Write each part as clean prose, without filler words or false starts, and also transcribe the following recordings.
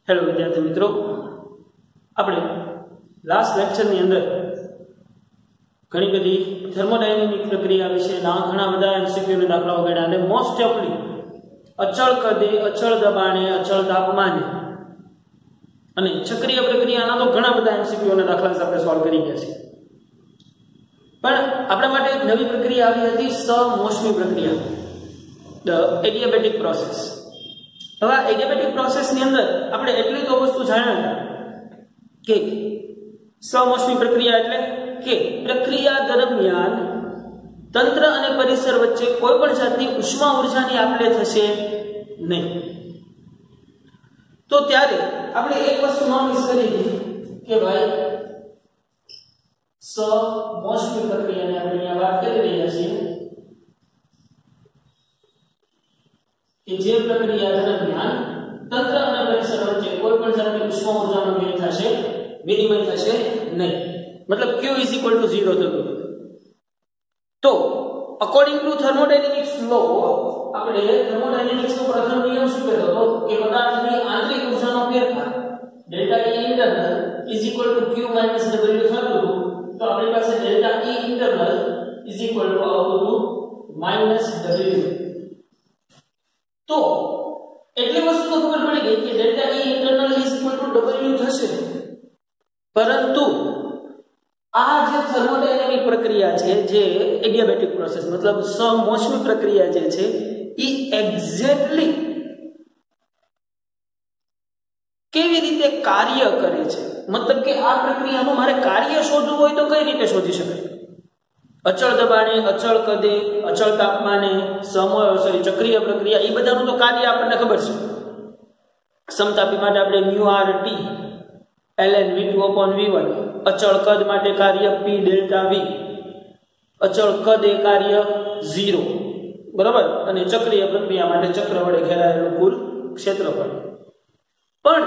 Hello विद्यार्थी मित्रों, આપણે લાસ્ટ લેક્ચરની અંદર ઘણી બધી થર્મોડાયનેમિક પ્રક્રિયા વિશે ઘણા બધા એમસીક્યુ ના દાખલાઓ ગણ્યા અને મોસ્ટ ઓફલી અચળ કદે, અચળ દબાણે, અચળ તાપમાને અને ચક્રીય પ્રક્રિયાના તો ઘણા બધા એમસીક્યુ ના દાખલા આપણે સોલ્વ કરી ગયા છે. પણ આપણા માટે એક નવી પ્રક્રિયા આવી હતી, સમોષ્મી પ્રક્રિયા, ધ એડિયાબેટિક પ્રોસેસ. હવે આ એડિયાબેટિક પ્રોસેસની અંદર આપણે એટલી તો વસ્તુ જાણ્યા કે સમોષ્મી પ્રક્રિયા એટલે કે પ્રક્રિયા દરમિયાન તંત્ર અને પરિસર વચ્ચે કોઈ પણ જાતની ઉષ્મા ઉર્જાની આપલે થશે નહીં. તો ત્યારે આપણે એક વસ્તુ નોટિસ કરી કે ભાઈ સમોષ્મી પ્રક્રિયાની આપણે અહીંયા વાત કરી રહ્યા છીએ કે જે પ્રક્રિયા દરમિયાન તંત્ર અને પરિસર વચ્ચે કોઈ પણ જાતની ઉષ્મા ઉર્જાનો વિનિમય થશે નહીં, મતલબ Q = 0 થતું. તો અકોર્ડિંગ ટુ થર્મોડાયનેમિક્સ લો, આપણે થર્મોડાયનેમિક્સનો પ્રથમ નિયમ શું કહેતો હતો કે પદાર્થની આંતરિક ઉર્જાનો ફેરફાર delta E internal = Q - W થતું. તો આપણી પાસે ડેલ્ટા E ઇન્ટરનલ = -W. તો એટલી વસ્તુ તો ખબર પડી ગઈ કે ડેલ્ટા E ઇન્ટરનલ = W થશે. પરંતુ આ જે થર્મોડાયનેમિક પ્રક્રિયા છે, જે એડિયાબેટિક પ્રોસેસ મતલબ સમોષ્મી પ્રક્રિયા જે છે, એ એક્ઝેક્ટલી કેવી રીતે કાર્ય કરે છે, મતલબ કે આ પ્રક્રિયાનું મારે કાર્ય શોધવું હોય તો કઈ રીતે શોધી શકાય? અચળ દબાણે, અચળ કદે, અચળ તાપમાને, ચક્રીય પ્રક્રિયા, એ બધાનું તો કાર્ય આપણને ખબર છે. સમતાપી માટે આપણે μRT ln V2/V1, અચળ કદ માટે કાર્ય P ડેલ્ટા V, અચળ કદ એ કાર્ય 0, બરાબર, અને ચક્રીય પ્રક્રિયા માટે ચક્ર વડે ઘેરાયેલું કુલ ક્ષેત્રફળ. પણ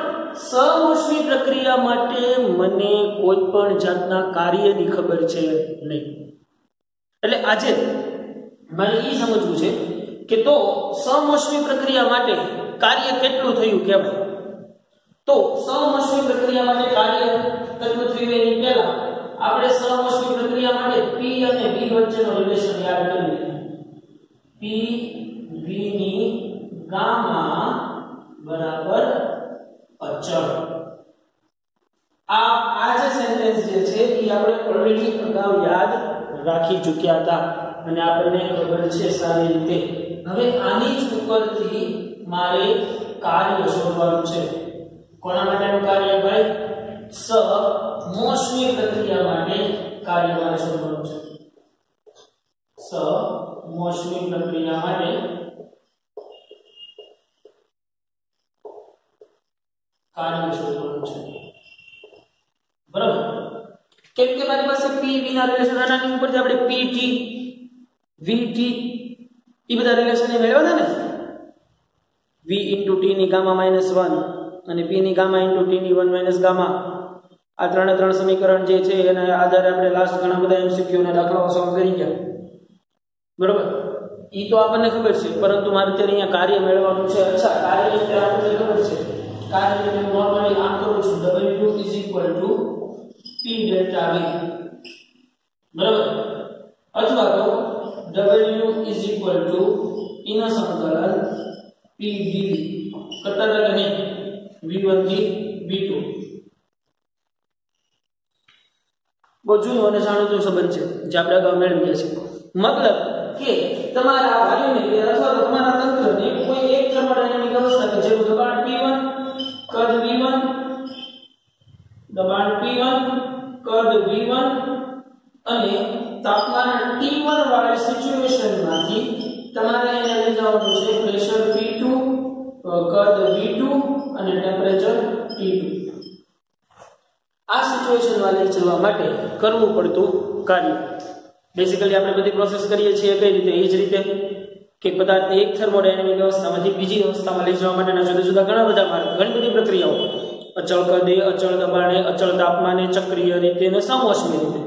સમોષ્મી પ્રક્રિયા માટે મને કોઈ પણ જાતના કાર્યની ખબર છે નહીં. એટલે આજે મારે એ સમજવું છે કે તો સમોષ્મી પ્રક્રિયા માટે કાર્ય કેટલું થયું કહેવાય. તો સમોષ્મી પ્રક્રિયા માટે કાર્ય કેટલું થયું એની પહેલા આપણે સમોષ્મી પ્રક્રિયા માટે P અને V વચ્ચેનો રિલેશન યાદ કરી લઈએ. P V ની ગામા બરાબર અચળ. આ જે સેન્ટેન્સ જે છે એ આપણે ઓલરેડી અગાઉ યાદ રાખી ચૂક્યા હતા અને આપણને ખબર છે સારી રીતે. હવે આની જ ઉપરથી મારે કાર્ય શોધવાનું છે. કોના માટેનું કાર્ય ભાઈ? સમોષ્મી પ્રક્રિયા માટે કાર્ય મારે શોધવાનું છે. સમોષ્મી પ્રક્રિયા માટે કાર્ય શોધવાનું છે, બરાબર? કેમ કે મારી પાસે P V ના રિલેશન આનાની ઉપરથી આપણે PT VT એ બધા રિલેશન મેળવ્યા હતા ને. V * T ની ગામા -1 અને P ની ગામા * T ની 1 - ગામા. આ ત્રણ સમીકરણ જે છે એના આધારે આપણે લાસ્ટ ઘણા બધા MCQ ના દાખલાઓ સોલ્વ કરી ગયા, બરાબર? ઈ તો આપણને ખબર છે, પરંતુ મારે અત્યારે અહીંયા કાર્ય મેળવવાનું છે. અચ્છા, કાર્ય એટલે આપણને ખબર છે. કાર્ય એટલે નોર્મલી આમ કરું છું, W = P ડેલ્ટા V, બરાબર? અથવા તો W = ઇનર સંકલન P dV કરતા હતા કે V1 થી V2. બહુ જૂનો અને જાણીતો સંબંધ છે જે આપણે અગાઉ મેળવ્યા છે. મતલબ કે તમારા વાયુને અથવા તો તમારા તંત્રને કોઈ એક થર્મોડાયનેમિક અવસ્થા કે જેનું દબાણ P1, કદ V1, દબાણ P1, કદ V1 અને તાપમાન T1 વાળી સિચ્યુએશનમાંથી તમારે એને લઈ જવાનું છે પ્રેશર P2, કદ V2 અને ટેમ્પરેચર T2. આ સિચ્યુએશન માં લઈ જવા માટે કરવું પડતું કાર્ય બેઝિકલી આપણે બધી પ્રોસેસ કરીએ છીએ કઈ રીતે? એ જ રીતે કે પદાર્થને એક થર્મોડાયનેમિક અવસ્થામાંથી બીજી અવસ્થામાં લઈ જવા માટેના જુદા જુદા ઘણા બધા માર્ગ, ઘણી બધી પ્રક્રિયાઓ, અચળ કદે, અચળ દબાણે, અચળ તાપમાને, ચક્રીય રીતે અને સમોષ્મી રીતે.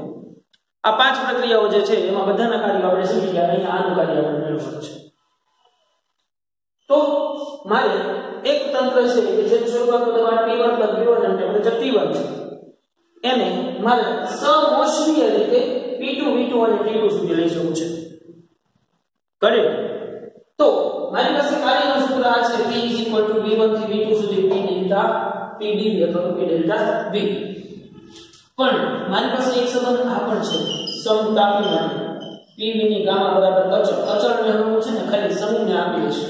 આ 5 પ્રક્રિયાઓ જે છે એમાં બધાના કાર્યો આપણે શીખી ગયા. અહીંયા આનું કાર્ય આપણે મેળવવાનું છે. તો મારે એક તંત્ર છે કે જે સ્વરૂપમાં દબાણ P1 + V1 અને ટેમ્પરેચર T1 છે એને મારે સમોષ્મીય રીતે P2 V2 અને T2 સુધી લઈ જવું છે. કરેક્ટ. તો મારી પાસે કાર્યનું સૂત્ર આ છે P V1 થી V2 સુધી P ડેલ્ટા P dV અથવા P ડેલ્ટા V. પણ મારી પાસે એક સંબંધ આ પણ છે સમતાપી માટે PV ની ગામા બરાબર અચળ મેળવવું છે ને ખાલી સંજ્ઞા આપી છે.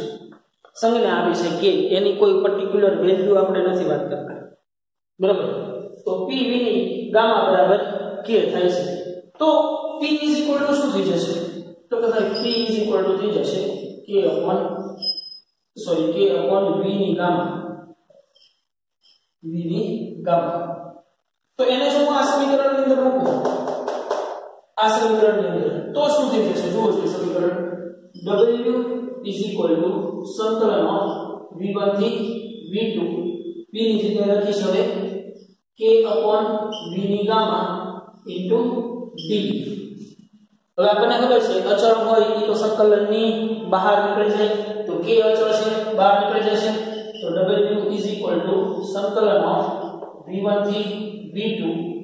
સંજ્ઞા આપી છે કે એની કોઈ પર્ટિક્યુલર વેલ્યુ આપણે નથી વાત કરતા. બરાબર. તો PV ની ગામા બરાબર k થાય છે. તો P શું થઈ જશે? તો કે ભાઈ P થઈ જશે k V ની ગામા. V ની ગામા. તો એને જો હું આ સમીકરણની અંદર મૂકું આ સમીકરણની અંદર તો શું થઈ જશે? જુઓ તે સમીકરણ W સંકલન V1 થી V2 P ની જગ્યાએ લખીશ હવે k V ની ગામા ઇન્ટુ dV. હવે આપણને ખબર છે અચળ હોય એ તો સંકલનની બહાર નીકળી જાય, તો k અચળ છે બહાર નીકળી જશે. તો W સંકલન V1 થી V2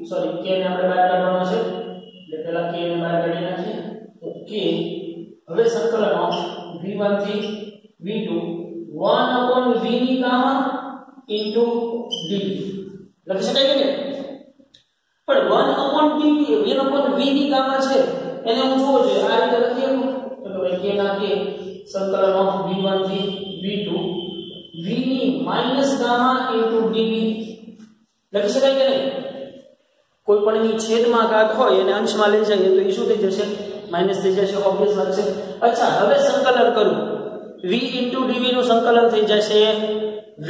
સોરી k ને આપણે બહાર કાઢવાનો છે એટલે પહેલા k ને બહાર કાઢી નાખીએ. તો k હવે સંકલન V1 થી V2 1/v ની ગામા ઇન્ટુ dV લખી શકાય કે નહીં? પણ 1/v ની ગામા છે એને હું જોવો જોઈએ આ રીતે લખી શકું તો ભાઈ k ના k સંકલન V1 થી V2 v ની માઈનસ ગામા ઇન્ટુ dV લખી શકાય કે નહીં? કોઈ પણ ની છેદમાં ઘાત હોય એને અંશમાં લઈ જાય તો એ શું થઈ જશે? માઈનસ થઈ જશે. ઓબ્વિયસ વાત છે. અચ્છા હવે સંકલન કરું v ઇન્ટુ dv નું સંકલન થઈ જશે v.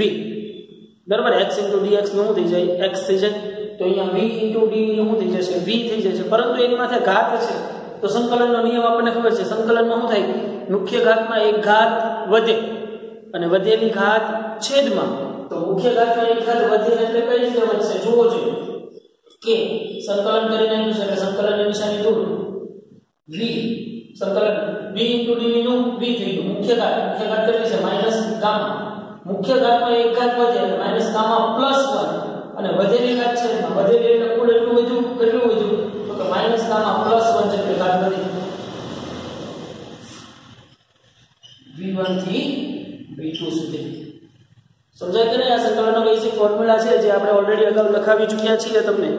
બરાબર. x ઇન્ટુ dx નું શું થઈ જાય? x થઈ જાય. તો અહીંયા v ઇન્ટુ dv નું શું થઈ જશે? v થઈ જશે. પરંતુ એની માથે ઘાત છે તો સંકલનનો નિયમ આપણને ખબર છે. સંકલનમાં શું થાય? મુખ્ય ઘાતમાં એક ઘાત વધે અને વધેલી ઘાત છેદમાં. તો મુખ્ય ઘાતમાં એક ઘાત વધે એટલે કઈ રીતે વધશે? જોવો જોઈએ કે સંકલન કરી નાખ્યું છે એટલે સંકલનની નિશાની દૂર v સંકલન v ઇન્ટુ dv નું v થઈ ગયું. મુખ્ય ઘાત કેટલી છે? Minus gamma. મુખ્ય ઘાતમાં એક ઘાત વધે એટલે માઈનસ ગામા પ્લસ 1 અને વધેલી ઘાત છે વધેલી એટલે કુલ એટલું વધ્યું. કેટલું વધ્યું? તો કે માઈનસ ગામા પ્લસ 1 જેટલી ઘાત વધી v1 થી v2 સુધી. સમજાય કે નહીં? આ સંકલનનો બેઝિક ફોર્મ્યુલા છે જે આપણે ઓલરેડી અગાઉ લખાવી ચૂક્યા છીએ તમને.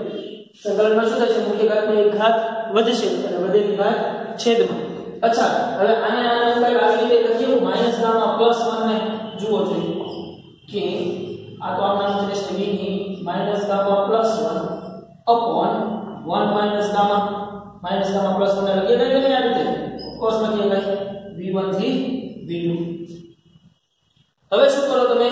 સંકલનમાં શું થશે? મુખ્ય ઘાતમાં એક ઘાત વધશે અને વધેલી ઘાત છેદમાં. અચ્છા હવે આને ઉપર આવી રીતે લખીએ માઈનસ ગામા પ્લસ 1 ને જુઓ જોઈએ કે આ તો આમાં છે v ની minus gamma plus 1 upon 1 minus gamma plus 1 લખીએ કે નહીં? આ રીતે ઓફકોર્સ લખીએ v1 થી v2. હવે શું કરો તમે?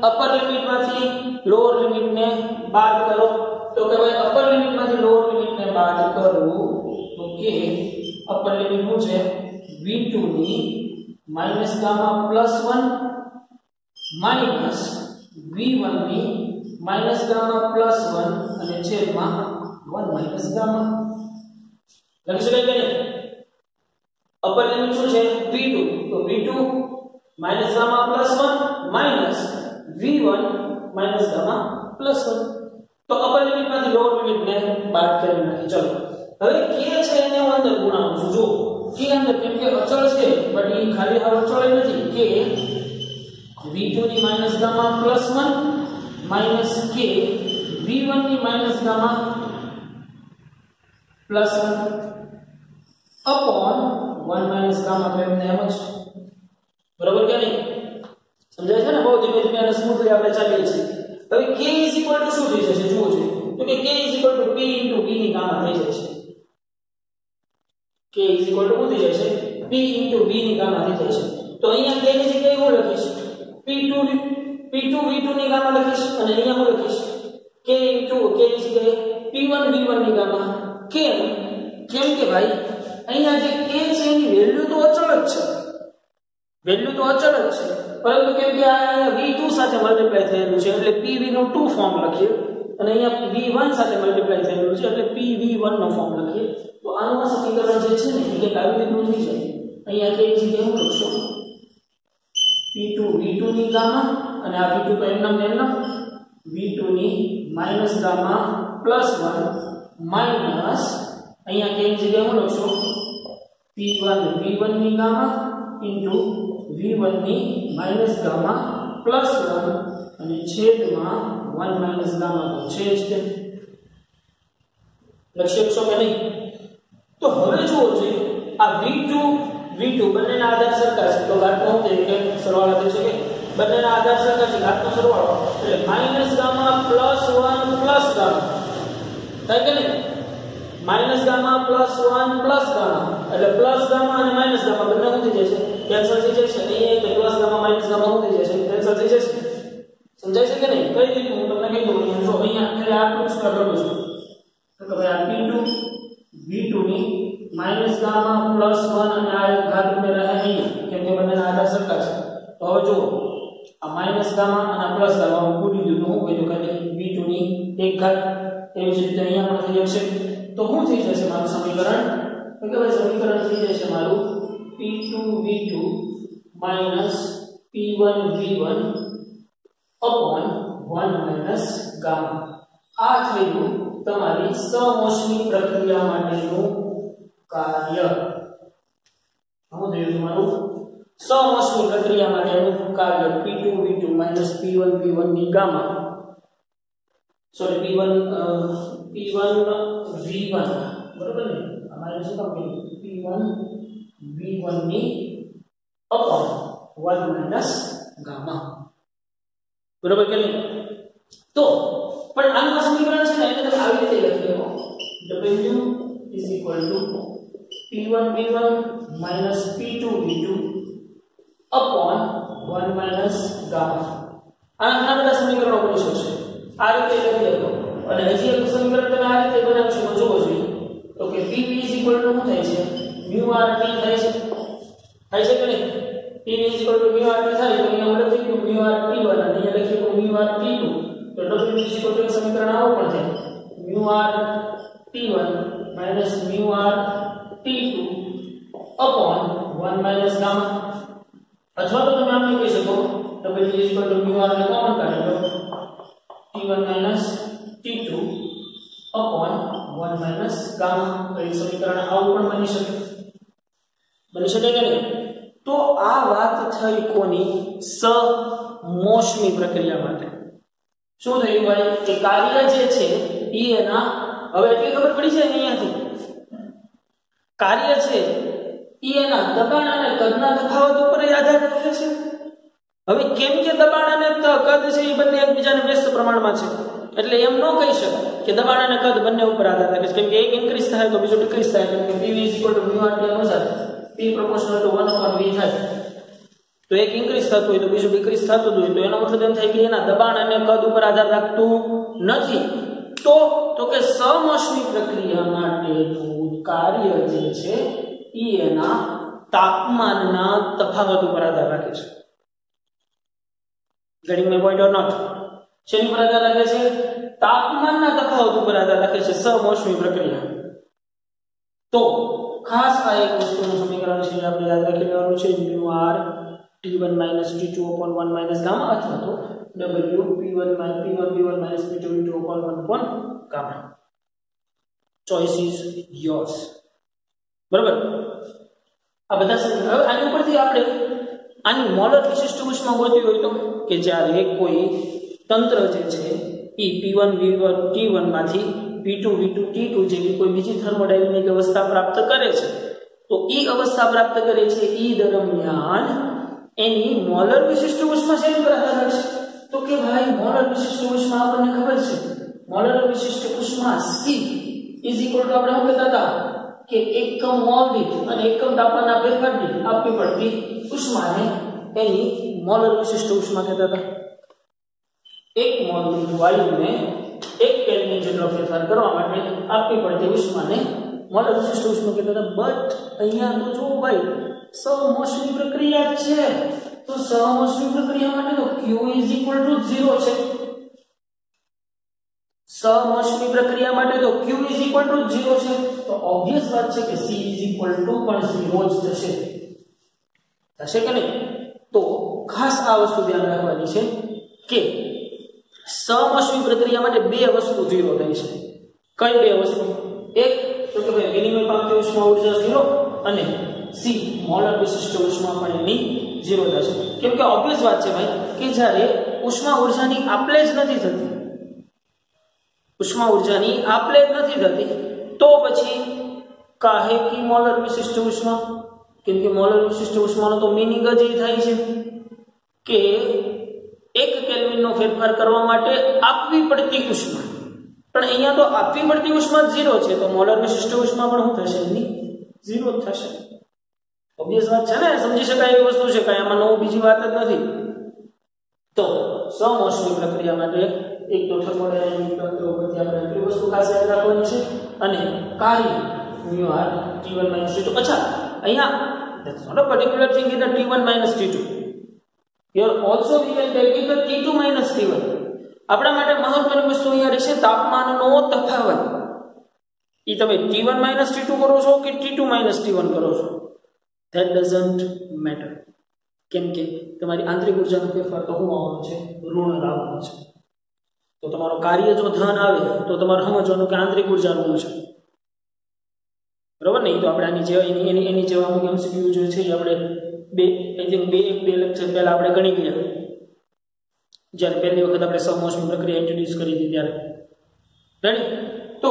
અપર લિમિટમાંથી લોઅર લિમિટને બાદ કરો. તો કે ભાઈ અપર લિમિટમાંથી લોઅર લિમિટને બાદ કરવું તો કે અપર લિમિટ શું છે? v2 ની minus gamma plus 1 minus v1 ની માઈનસ ગામા પ્લસ 1 અને છેદમાં 1 માઈનસ ગામા. લખી શકાય કે નહીં? અપર લિમિટ શું છે? v2 તો v2 minus gamma plus 1 minus v1 minus gamma plus 1. તો અપર લિમિટમાંથી લોઅર લિમિટને બાદ કરી નાખી. ચલો હવે k છે એને હું અંદર ગુણાવું છું. જો k અંદર કેમ કે અચળ છે બટ એ ખાલી હવે અચળ નથી. k v2 ની minus gamma plus 1 minus k v1 ની minus gamma plus 1 upon 1 minus gamma તો એમને એમ જ. બરાબર કે નહીં? સમજાય છે ને? બહુ ધીમે ધીમે અને સ્મૂથલી આપણે ચાલીએ છીએ. હવે k શું થઈ જશે? જુઓ જોઈએ તો કે k p ઇન્ટુ v ની ગામા થઈ જશે. k શું થઈ જશે? p ઇન્ટુ v ની ગામા થઈ જશે. તો અહીંયા k ની જગ્યાએ હું લખીશ p2 v2 ની ગામા લખીશ અને અહીંયા હું લખીશ k ઇન્ટુ k ની જગ્યાએ p1 v1 ની ગામા. કેમ કે ભાઈ અહીંયા જે k છે એની વેલ્યુ તો અચળ જ છે. પરંતુ કેમ કે આ v2 સાથે મલ્ટીપ્લાય થયેલું છે એટલે pv નું 2 ફોર્મ લખીએ અને અહીંયા v1 સાથે મલ્ટીપ્લાય થયેલું છે એટલે pv1 નો ફોર્મ લખીએ. તો આનું સમીકરણ જે છે ને એ આવી રીતનું થઈ જાય. અહીંયા કે જગ્યાએ હું લખશું p2 v2 ની ગામા અને આ v2 તો એમનામ ને એમનામ v2 ની માઈનસ ગામા પ્લસ 1 માઈનસ અહીંયા કે જગ્યાએ હું લખશું p1 v1 ની ગામા ઇન્ટુ v1 ની માઈનસ ગામા પ્લસ 1 અને છેદમાં 1 માઈનસ ગામા તો છે જ તે લખી શકશો કે નહીં? તો હવે જુઓ છે આ v2 બંનેના આધાર સરખા છે તો ઘાતનો શું થાય કે સરવાળો થઈ શકે બંનેના આધાર સરખા છે ઘાતનો સરવાળો એટલે minus gamma plus 1 plus gamma થાય કે નહીં? Minus gamma plus 1 plus gamma એટલે પ્લસ ગામા અને માઈનસ ગામા બંને શું થઈ જશે કેન્સલ થઈ જશે અહીં તો પ્લસ ગામા માઈનસ ગામા શું થઈ જશે કેન્સલ થઈ જશે સમજાય છે કે નહીં? કઈ રીતે હું તમને કહી દઉં જો અહીંયા ખાલી આટલું જ કરું છું તો ભાઈ આ p2 v2 ની માઈનસ ગામા પ્લસ 1 અને આ એક ઘાત ઉપર રહે અહીં કેમ કે બંનેના આધાર સરખા છે તો હવે જો આ માઈનસ ગામા અને પ્લસ ગામા હું પૂરી દીધું હું કહી દઉં કે v2 ની એક ઘાત એવી જ રીતે અહીંયા પણ થઈ જશે તો શું થઈ જશે મારું સમીકરણ તો કે ભાઈ સમીકરણ થઈ જશે મારું p2 v2 minus p1 v1 upon 1 minus gamma આ થયું તમારી સમોષ્મી પ્રક્રિયા માટેનું કાર્ય શું થયું તમારું સમોષ્મી પ્રક્રિયા માટેનું કાર્ય p2 v2 minus p1 v1 ની ગામા સોરી p1 v1 બરોબર ને અમારે શું કામ p1 v1 ની upon 1 માઈનસ ગામા બરોબર કે નહીં? તો પણ આનું સમીકરણ છે ને એને તમે આવી રીતે લખી શકો w is equal to p1 v1 minus p2 v2 upon 1 minus gamma આના બધા સમીકરણો બની શકશે આ રીતે લખી શકો અને હજી એક સમીકરણ તમે આ રીતે બનાવી શકો જોવો જોઈએ તો કે pv is equal to શું થાય છે mu rt થાય છે કે નહીં? pv is equal to mu rt થાય તો અહીંયા આપણે લખ્યું mu rt1 અને અહીંયા લખ્યું mu rt2 तो w is equal to समीकरण આવો પણ થાય mu r t1 minus mu r t2 upon 1 minus gamma અથવા તો તમે આમ કહી શકો w is equal to mu r ને કોમન કાઢી લો t1 minus t2 upon 1 minus gamma તો એ સમીકરણ આવું પણ બની શકે કે નહીં? તો આ વાત થઈ કોની સમોષ્મી પ્રક્રિયા માટે શું થયું ભાઈ કે કાર્ય જે છે એ એના હવે એટલી ખબર પડી છે અહીંયાથી કાર્ય છે એ એના દબાણ અને કદના તફાવત ઉપર આધાર રાખે છે. હવે કેમ કે દબાણ અને કદ છે એ બંને એકબીજાને વ્યસ્ત પ્રમાણમાં છે એટલે એમ ન કહી શકાય કે દબાણ અને કદ બંને ઉપર આધાર રાખે છે કેમ કે એક ઇન્ક્રીઝ થાય તો બીજો ડિક્રીઝ થાય કેમ કે pv = mu r અનુસાર p proportional to 1/v થાય તો એક ઇન્ક્રીઝ થતું હોય તો બીજું ડિક્રીઝ થતું હોય તો એનો મતલબ એમ થાય કે એના દબાણ અને કદ ઉપર આધાર રાખતું નથી. તો કે સમોષ્મી પ્રક્રિયા માટેનું કાર્ય જે છે એ એના તાપમાનના તફાવત ઉપર આધાર રાખે છે. getting my point or not? શેની પર આધાર રાખે છે? તાપમાનના તફાવત ઉપર આધાર રાખે છે સમોષ્મી પ્રક્રિયા. તો ખાસ આ એક વસ્તુનું સમીકરણ છે આપણે યાદ રાખી લેવાનું છે mu r t1 minus t2 upon 1 minus gamma અથવા તો w p1 v1 minus p2 v2 upon 1 upon gamma. Choice is yours. બરાબર? આ બધા હવે આની ઉપરથી આપણે આની મોલર વિશિષ્ટ ઉષ્મા ગોતવી હોય તો કે જ્યારે કોઈ તંત્ર જે છે એ p1 v1 t1 માંથી p2 v2 t2 જેવી કોઈ બીજી થર્મોડાયનેમિક અવસ્થા પ્રાપ્ત કરે છે તો એ અવસ્થા પ્રાપ્ત કરે છે એ દરમિયાન એની મોલર વિશિષ્ટ ઉષ્મા શેની પર આધાર રાખશે? તો કે ભાઈ મોલર વિશિષ્ટ ઉષ્મા આપણને ખબર છે મોલર વિશિષ્ટ ઉષ્મા C = આપણે શું કહેતા હતા કે એકમ મોલ દીઠ અને એકમ તાપમાનના ફેરફાર દીઠ આપવી પડતી ઉષ્માને એની મોલર વિશિષ્ટ ઉષ્મા કહેતા હતા. એક મોલ દીઠ વાયુને 1 કેલ્વિન જેટલો ફેરફાર કરવા માટે આપવી પડતી ઉષ્માને મોલર વિશિષ્ટ ઉષ્મા કહેતા હતા. બટ અહીંયા તો જો ભાઈ સમોષ્મી પ્રક્રિયા છે તો સમોષ્મી પ્રક્રિયા માટે તો Q = 0 છે. સમોષ્મી પ્રક્રિયા માટે તો Q = 0 છે તો ઓબ્વિયસ વાત છે કે C પણ 0 જ થશે કે નહીં? તો ખાસ આ વસ્તુ ધ્યાન રાખવાની છે કે સમઅશ્મી પ્રક્રિયા માટે બે વસ્તુ 0 થાય છે. કઈ બે વસ્તુ? એક તો કે ભાઈ વિનિમય પામતી ઉષ્મા ઊર્જા 0 અને સી મોલર વિશિષ્ટ ઉષ્મા પણ એની 0 થશે. કેમ કે ઓબ્વિયસ વાત છે ભાઈ કે જ્યારે ઉષ્મા ઊર્જાની આપલે જ નથી થતી, ઉષ્મા ઊર્જાની આપલે જ નથી થતી, તો પછી કાહે કી મોલર વિશિષ્ટ ઉષ્મા? કેમ કે મોલર વિશિષ્ટ ઉષ્માનો તો મીનિંગ જ એ થાય છે કે 1 કેલ્વિનનો ફેરફાર કરવા માટે આપવી પડતી ઉષ્મા. પણ અહીંયા તો આપવી પડતી ઉષ્મા 0 છે, તો મોલર વિશિષ્ટ ઉષ્મા પણ શું થશે? એની 0 જ થશે. ઓબ્વિયસ વાત છે ને, સમજી શકાય એવી વસ્તુ છે, કાંઈ આમાં નવું બીજી વાત જ નથી. તો સમઅશ્મી પ્રક્રિયા માટે એક તો થર્મોડાયનેમિક તંત્ર ઉપરથી આપણે એટલી વસ્તુ ખાસ યાદ રાખવાની છે અને કાર્ય μr T1 - T2. અચ્છા, અહીંયા that's not a particular thing in the T1 - T2. Here also we can take it the T2 - T1. આપણા માટે મહત્વની વસ્તુ અહીંયા રહેશે તાપમાનનો તફાવત. ઈ તમે T1 - T2 કરો છો કે T2 - T1 કરો છો, that doesn't matter. કેમ કે તમારી આંતરિક ઉર્જાનો ફેરફાર તો શું આવવાનો છે? ઋણ આવવાનો છે. તો તમારો કાર્ય જો ધન આવે તો તમારે સમજવાનું કે આંતરિક ઉર્જા ઋણ છે, બરોબર ને? તો આપણે આની જેવા એની જેવા અમુક MCQ જે છે એ આપણે બે લેક્ચર પહેલા આપણે ગણી ગયા, જ્યારે પહેલી વખત આપણે સમઅશ્મી પ્રક્રિયા ઇન્ટ્રોડ્યુસ કરી હતી ત્યારે. રેડી? તો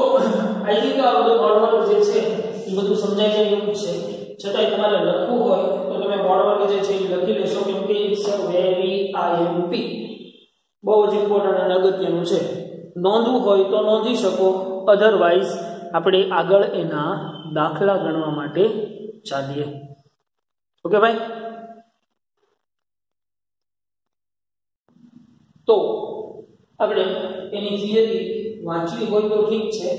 આઈ થિંક આ બધું બોર્ડવર્ક જે છે એ બધું સમજાઈ જાય એવું છે. છતાંય તમારે લખવું હોય તો તમે બોર્ડવર્ક જે છે એ લખી લેશો, કેમ કે ઇટ્સ અ વેરી IMP, બહુ જ ઇમ્પોર્ટન્ટ અને અગત્યનું છે. નોંધવું હોય તો નોંધી શકો, અધરવાઇઝ આપણે આગળ એના દાખલા ગણવા માટે ચાલીએ. ઓકે ભાઈ? તો આપણે એની થિયરી વાંચવી હોય તો ઠીક છે,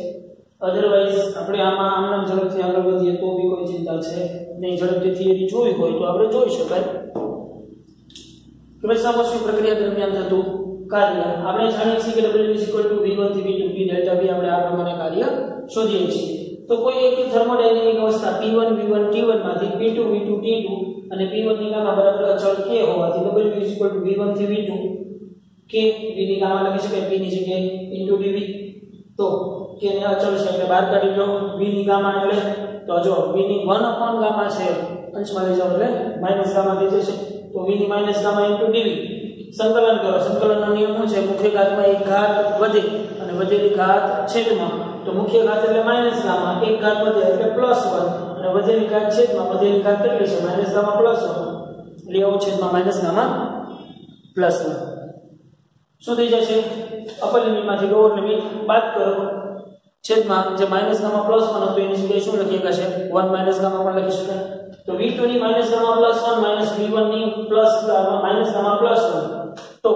અધરવાઇઝ આપણે આમાં આમ ઝડપથી આગળ વધીએ તો બી કોઈ ચિંતા છે નહીં. ઝડપથી થિયરી જોવી હોય તો આપણે જોઈ શકાય કે ભાઈ સમઅશ્મી પ્રક્રિયા દરમિયાન થતું કાર્ય આપણે જાણીએ છીએ કે W V1 થી V2 P ડેલ્ટા V આપણે આ પ્રમાણે કાર્ય શોધીએ છીએ. તો કોઈ એક થર્મોડાયનેમિક અવસ્થા P1 V1 T1 માંથી P2 V2 T2 અને P1 ની ગામા બરાબર અચળ k હોવાથી W V1 થી V2 k V ની ગામા લખી શકાય P ની જગ્યાએ ઇન્ટુ dV. તો k ને અચળ છે એટલે બહાર કાઢી લો. V ની ગામા એટલે તો જો V ની 1 અપોન ગામા છે, અંશમાં લઈ જાવ એટલે માઈનસ ગામા થઈ જશે. તો V ની માઈનસ ગામા ઇન્ટુ dV. સંકલન કરો. સંકલનનો નિયમ શું છે? મુખ્ય ઘાતમાં એક ઘાત વધે અને વધેલી ઘાત છેદમાં, તો મુખ્ય ઘાત એટલે માઈનસ ગામા, એક ઘાત વધે એટલે +1 અને વધેલી ઘાત છેદમાં, વધેલી ઘાત કેટલી છે? માઈનસ ગામા +1 એટલે આવું છેદમાં માઈનસ ગામા +1. શું થઈ જશે? અપર લિમિટમાંથી લોઅર લિમિટ બાદ કરો, છેદમાં જે માઈનસ ગામા +1 હતું એની જગ્યાએ શું લખી શકાશે? 1 માઈનસ ગામા પણ લખી શકાય. તો V2 ની માઈનસ ગામા +1 માઈનસ V1 ની માઈનસ ગામા +1. તો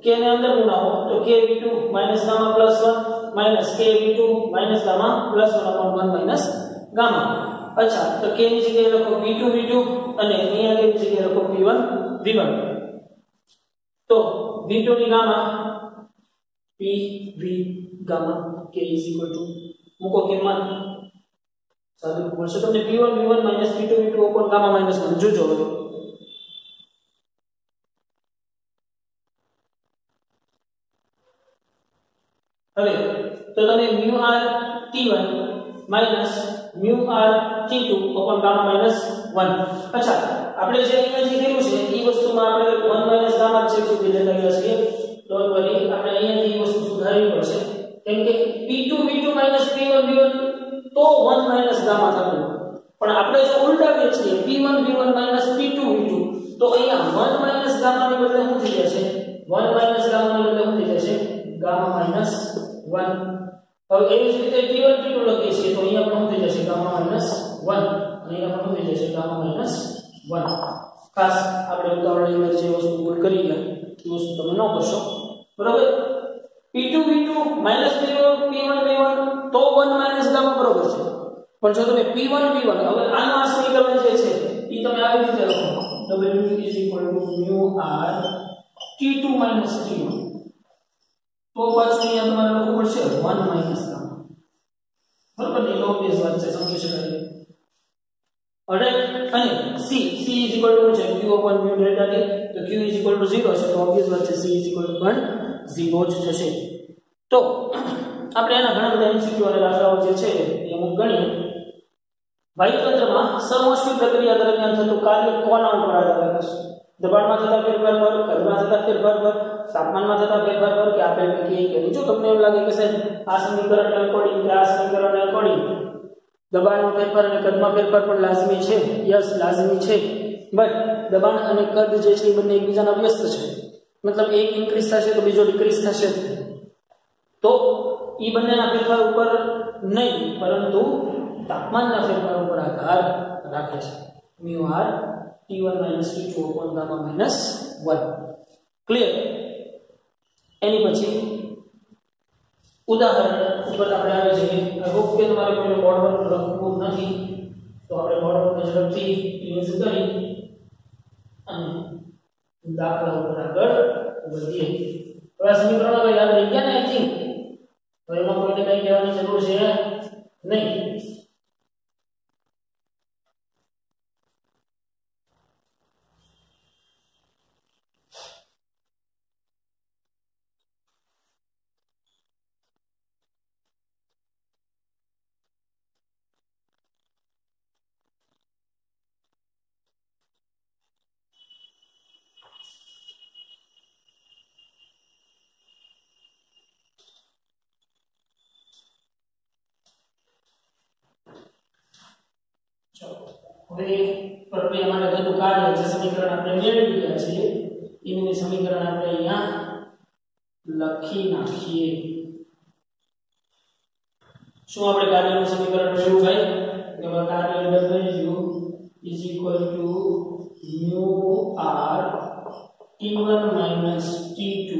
k ને અંદર ગુણાવો તો k V2 minus gamma +1 minus k V2 minus gamma +1 upon 1 minus gamma. અચ્છા, તો k ની જગ્યાએ લખો V2 અને અહીંયા ની જગ્યાએ લખો V1. તો V2 ની ગામા PV ગામા k મૂકો કિંમત સાદું મળશે તમને P1 V1 P2 V2 upon gamma -1. જોજો હવે તો તમે μr T1 μr T2 upon gamma -1. અચ્છા, આપણે જે અહીંયા જે કર્યું છે એ વસ્તુમાં આપણે 1 ગામા છેદ સુધી લેતા ગયા છીએ. ડોન્ટ વરી, આપણે અહીંયાથી એ વસ્તુ સુધારવી પડશે, કેમ કે P2 V2 P1 V1 તો 1 ગામા થતું, પણ આપણે જો ઉલટાવીએ છીએ P1 V1 P2 V2 તો અહીંયા 1 ગામાની બદલે શું થઈ જશે? 1 ગામાની બદલે શું થઈ જશે? ગામા -1. હવે એવી જ રીતે T1 T2 લખીએ છીએ તો અહીંયા પણ શું થઈ જશે? ગામા -1. અહીંયા પણ શું થઈ જશે? ગામા -1. ખાસ આપણે ઉદાહરણની અંદર જે વસ્તુ ભૂલ કરી ગયા એ વસ્તુ તમે ન કરશો, બરાબર? P2 V2 P1 V1 તો 1 ગામા બરોબર છે, પણ જો તમે P1 V1 હવે આનું આ સમીકરણ જે છે એ તમે આવી રીતે લખો W μr T2 T1 તો પાછું અહીંયા તમારે લખવું પડશે 1 ગામા, બરાબર ને? ઓબ્વિયસ વાત છે, સમજી શકાય. ઓલરાઈટ અને c is equal to છે q upon mu delta t તો q is equal to 0 છે તો ઓબ્વિયસ વાત છે c is equal to 0 જ થશે તો આપણે એના ઘણા બધા MCQ અને દાખલાઓ જે છે એ અમુક ગણીએ વાયુતંત્રમાં સમોષ્મી પ્રક્રિયા દરમિયાન થતું કાર્ય કોના ઉપર આધાર રાખે છે દબાણમાં થતા ફેરફાર પર કદમાં થતા ફેરફાર પર તાપમાનમાં થતા ફેરફાર પર કે આપેલ પૈકી એક જો તમને એમ લાગે કે સાહેબ આ સમીકરણને અકોર્ડિંગ કે આ સમીકરણને અકોર્ડિંગ દબાણમાં ફેરફાર અને કદમાં ફેરફાર પણ લાઝમી છે યસ લાઝમી છે બટ દબાણ અને કદ જે છે એ બંને એકબીજાના વ્યસ્ત છે મતલબ એક ઇન્ક્રીઝ થશે તો બીજો ડિક્રીઝ થશે તો એ બંનેના ફેરફાર ઉપર નહીં પરંતુ તાપમાનના ફેરફાર ઉપર આધાર રાખે છે mu r T1 - T2 upon gamma - 1 clear એની પછી ઉદાહરણ ઉપર આપણે આવી જઈએ આઈ હોપ કે તમારે કોઈ બોર્ડ પર લખવું નથી તો આપણે બોર્ડ પર ઝડપથી યુઝ કરી અને દાખલા ઉપર આગળ વધીએ હવે સમીકરણો તો યાદ રહી ગયા ને આઈ થિંક હવે એમાં કોઈને કંઈ કહેવાની જરૂર છે નહીં હવે પ્રક્રિયા માટે થતું કાર્ય જે સમીકરણ આપણે મેળવી ગયા છીએ એનું સમીકરણ આપણે અહીંયા લખી નાખીએ શું આપણે કાર્યનું સમીકરણ મેળવ્યું ભાઈ એમાં કાર્ય w is equal to mu r t1 minus t2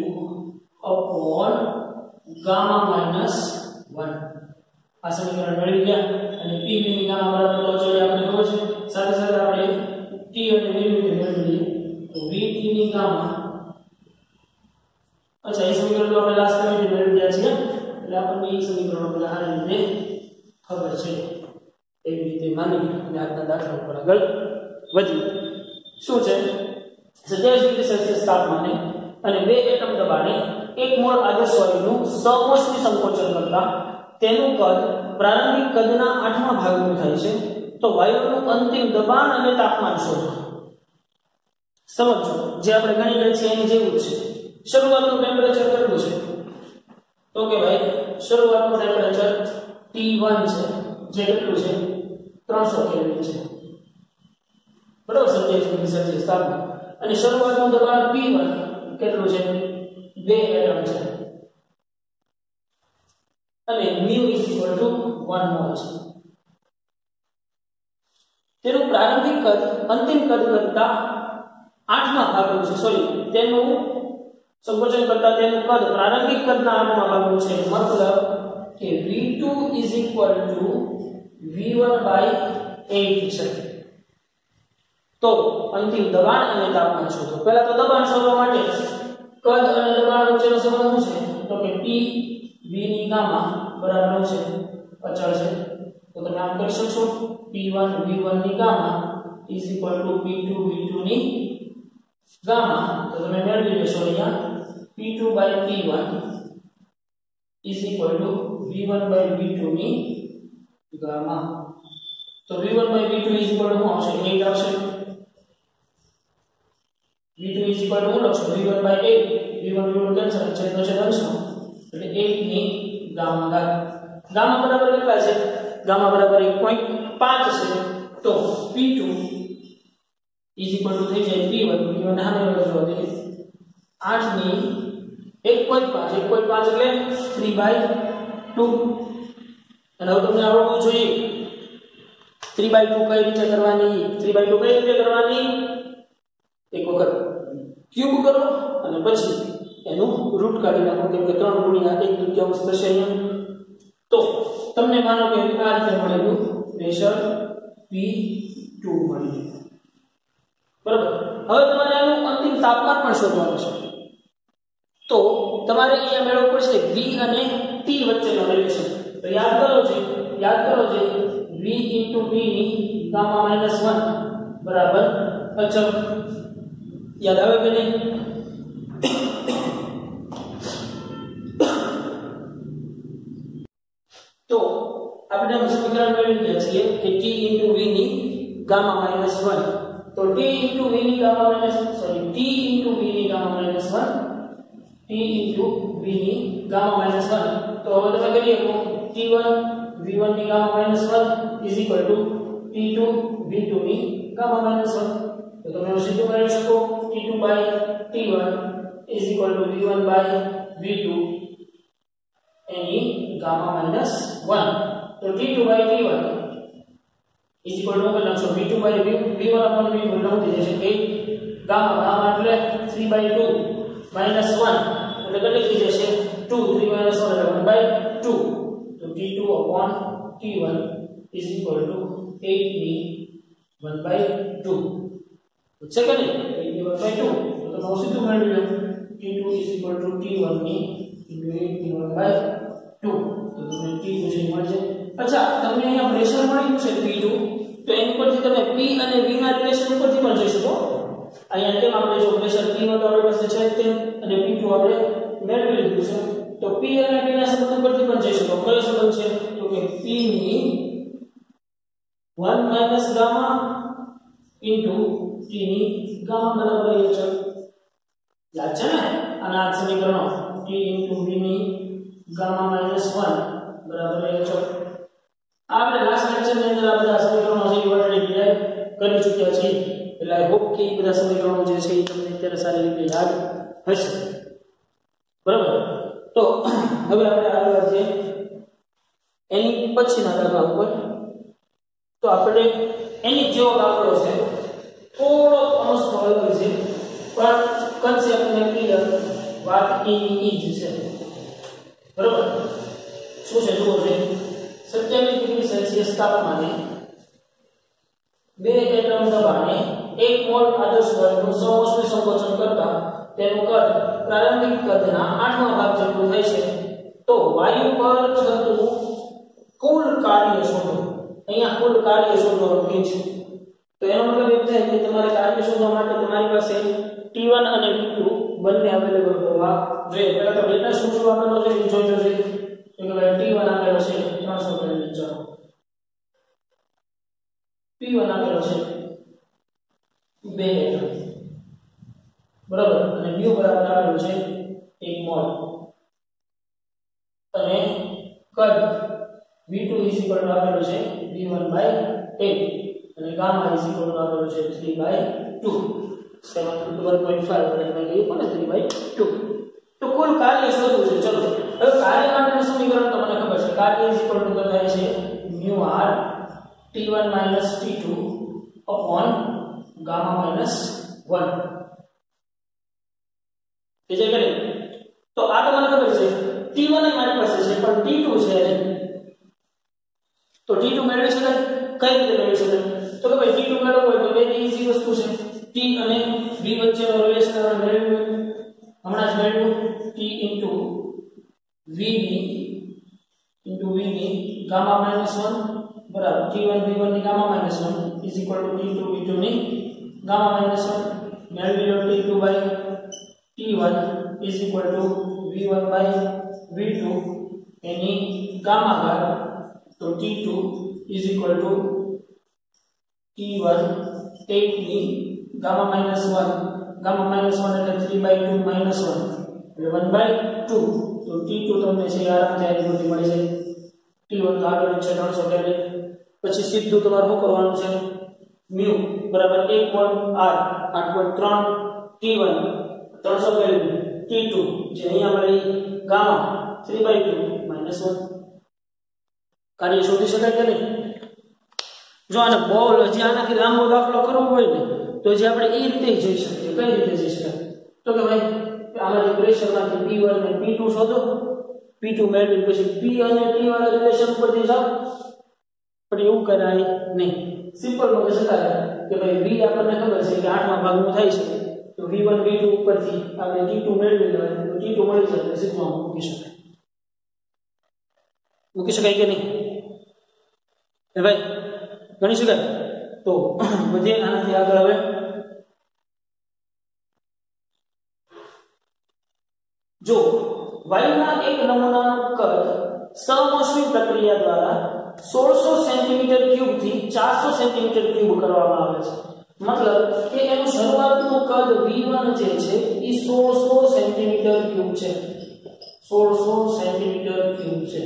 upon gamma minus 1 આ સમીકરણ મેળવી ગયા અને p ની ગામા બરાબર તો છે આપણે ખબર છે સાથે સાથે આપણે t અને v ની મેળવીએ તો vt ની ગામા અચ્છા એ સમીકરણ તો આપણે લાસ્ટ ટાઈમ મેળવી ગયા છે એટલે આપણને એ સમીકરણો બધા આ રીતે ખબર છે એવી રીતે માની અને આજના દાખલા ઉપર આગળ વધી શું છે 27 ડિગ્રી સેલ્સિયસ તાપમાને અને 2 એટમ દબાણે 1 મોલ આદર્શ વાયુનું સમોષ્મી સંકોચન કરતા તેનું કદ પ્રારંભિક કદના 8મા ભાગનું થાય છે તો વાયુનું અંતિમ દબાણ અને તાપમાન શોધો સમજો જે આપણે ગણી ગયા છીએ એની જેવું છે શરૂઆતનું ટેમ્પરેચર કેટલું છે તો કે ભાઈ શરૂઆતનું ટેમ્પરેચર T1 છે જે કેટલું છે 300 કેલ્વિન છે બરાબર 27 ડિગ્રી સેલ્સિયસ તાપમાન અને શરૂઆતનું દબાણ P1 કેટલું છે 2 એટમ છે અને mu = 1 મોલ છે તેનું પ્રારંભિક કદ અંતિમ કદ કરતા 8મા ભાગનું છે સોરી તેનું સંકોચન કરતા તેનું કદ પ્રારંભિક કદના 8મા ભાગનું છે મતલબ કે v2 = v1/8 છે તો અંતિમ દબાણ અને તાપમાન શોધો પહેલા તો દબાણ શોધવા માટે કદ અને દબાણ વચ્ચેનો સંબંધ શું છે તો કે p v ની ગામા બરાબર છે અચળ છે તો તમે આમ કરી શકશો p1 v1 ની ગામા p2 v2 ની ગામા તો તમે મેળવી લેશો અહીંયા p2/p1 v1/v2 ની ગામા તો v1/v2 શું આવશે 8 આવશે v2 લખશો v1/8 v1 કેન્સલ છેદનો છેદ અંશનો એટલે 8 ની ગામા ઘાત ગામા બરાબર કેટલા છે ગામા બરાબર 1.5 છે તો p2 થઈ જાય p1 p1 નામે લખજો દે 8 ની 1.5 એટલે 3/2 અને હવે તમને આવડવું જોઈએ 3/2 કઈ રીતે કરવાની 3/2 કઈ રીતે કરવાની એક વખત ક્યુબ કરો અને પછી એનું રૂટ કાઢી નાખો કેમ કે 3 ગુણ્યા 1/2 થશે અહીંયા તો તમને માનો કે આ રીતે મળેલું પ્રેશર P2 મળી ગયું બરાબર હવે તમારે આનું અંતિમ તાપમાન પણ શોધવાનું છે તો તમારે અહીંયા મેળવવું પડશે V અને T વચ્ચેનો રિલેશન તો યાદ કરો જે V v into t ની ગામા માઈનસ 1 બરાબર અચળ. યાદ આવે કે નહીં? તો આપણે સમીકરણ મેળવી ગયા છીએ કે t into v ની ગામા માઈનસ 1. તો t into v ની gamma minus t into v ની gamma minus 1 t into v ની ગામા માઈનસ 1. તો હવે તમે કરીએ તો t1 v1 ની gamma minus 1 is equal to t2 v2 ની ગામા માઈનસ 1. તો તમે સીધું કરી શકો t2 by t1 is equal to v1 by v2 any gamma minus 1. તો t2 by t1 is equal to v2 by v1 upon v2 લખી દેશે કે ગામા એટલે 3 by 2 minus 1 એટલે કેટલી થઈ જશે 2 3 minus 1 એટલે 1 by 2. તો t2 upon t1 is equal to 8 ની 1 by 2. તો છે કે નહીં 8 ની 1 by 2. તો તમે સીધું મેળવી લો t2 is equal to t1 ની into 8 ની 1 by 2. તો તમને t2 છે મળશે. અચ્છા તમને અહીંયા પ્રેશર મળ્યું છે p2. તો એની પરથી તમે p અને v ના રિલેશન પરથી પણ જોઈ શકો. અહીંયા કેમ આપણે જો પ્રેશર p નો તો આપણી પાસે છે તેમ અને p2 આપણે મેળવી લીધું છે. તો p અને v ના સંબંધ પરથી પણ જોઈ શકો. કયો સંબંધ છે? તો કે p ની 1 માઈનસ ગામા ઇન્ટુ t ની ગામા બરાબર એ છે. યાદ છે ને? અને આ સમીકરણો t ઇન્ટુ v ની ગામા માઈનસ 1 બરાબર એ છે. આપણે લાસ્ટ લેક્ચર ની અંદર આ બધા સમીકરણો છે ઓલરેડી ડિરાઈવ કરી ચૂક્યા છીએ. એટલે આઈ હોપ કે એ બધા સમીકરણો જે છે એ તમને અત્યારે સારી રીતે યાદ હશે. બરાબર? તો હવે આપણે આગળ વધીએ એની પછીના દાખલા ઉપર. તો આપણે એની જેવો દાખલો છે થોડો અનુસ્થ અલગ છે પણ કન્સેપ્ટ ને ક્લિયર વાત ઈ જ છે. બરાબર? શું છે જુઓ છે 27 ડિગ્રી સેલ્સિયસ તાપમાને 2 એટમ દબાણે 1 મોલ આદર્શ વાયુનું સમોષ્મી સંકોચન કરતા તેનું કદ પ્રારંભિક કદના 8મા ભાગ જેટલું થાય છે. તો વાયુ પર થતું કુલ કાર્ય શોધો. અહીંયા કુલ કાર્ય શોધવાનું કહે છે. તો એનો મતલબ એમ થાય કે તમારે કાર્ય શોધવા માટે તમારી પાસે T1 અને T2 બંને અવેલેબલ હોવા જોઈએ. પહેલા તો ડેટા શું શું આપેલો છે એ જોઈ જોજો. તો કે ભાઈ T1 આપેલો છે 300 કેલ્વિન. ચાલો P1 આપેલો છે 2 એટમ બરાબર અને mu બરાબર આપેલું છે 1 મોલ અને કદ V2 આપેલું છે V1/8 અને ગામા આપેલું છે 3/2 7/1.5 એટલે તમે કહીએ કોને 3/2. તો કુલ કાર્ય શોધવું છે. ચલો હવે કાર્ય માટેનું સમીકરણ તો મને ખબર છે. કાર્ય થાય છે mu r T1 - T2 upon gamma - 1. તે જે કરે તો આ તો મને ખબર છે T1 એ મારી પાસે છે પણ T2 છે. તો T2 મેળવી શકાય? કઈ રીતે મેળવી શકાય? તો કે ભાઈ T2 મેળવવો હોય તો બે ઈઝી વસ્તુ છે. T અને V વચ્ચેનો રિલેશન આપણે મેળવ્યું હમણાં જ મેળવ્યું. T into V ની ગામા -1 બરાબર T1 V1 ની gamma -1 is equal to T2 V2 ની ગામા -1 મેળવી લો. T2 by T1 is equal to V1 by V2 any gamma ઘાત. તો T2 is equal to T1 8 ની ગામા -1 ગામા -1 એટલે 3/2 -1 એટલે 1/2. તો T2 તમને છે આરામથી આ રીતે મળી જાય. T1 તો આગળ છે 300 કેલ્વિન. પછી સીધું તમારે શું કરવાનું છે mu બરાબર 1 mall r 8.3 T1 300 kelvin T2 જે અહીંયા મળી ગામા 3/2 -1. કાર્ય શોધી શકાય કે નહીં? જો આને બોલ હજી આનાથી લાંબો દાખલો કરવો હોય ને તો જે આપણે એ રીતે જઈ શકીએ. કઈ રીતે જઈ શકાય? તો કે ભાઈ આમાંથી પ્રેશરમાંથી P1 અને P2 શોધો. P2 મેળવી પછી P અને T વાળા રિલેશન ઉપરથી જાઓ. પણ એવું કરાય નહીં. સિમ્પલ માં કહી શકાય કે ભાઈ V આપણને ખબર છે કે 8મા ભાગનું થાય છે. તો V1 V2 ઉપરથી આપણે T2 મેળવી લેવાય તો T2 મળી જાય તો સીધું મૂકી શકાય. મૂકી શકાય કે નહીં? ભાઈ ગણી શકાય? તો વધીએ આનાથી આગળ હવે જો વાયુના એક નમૂનાનું કદ સમોષ્મી પ્રક્રિયા દ્વારા 1600 સેન્ટીમીટર ક્યુબ થી 400 સેન્ટીમીટર ક્યુબ કરવામાં આવે છે. મતલબ કે એનું શરૂઆતનું કદ V1 જે છે એ 1600 સેન્ટીમીટર ક્યુબ છે. 1600 સેન્ટીમીટર ક્યુબ છે.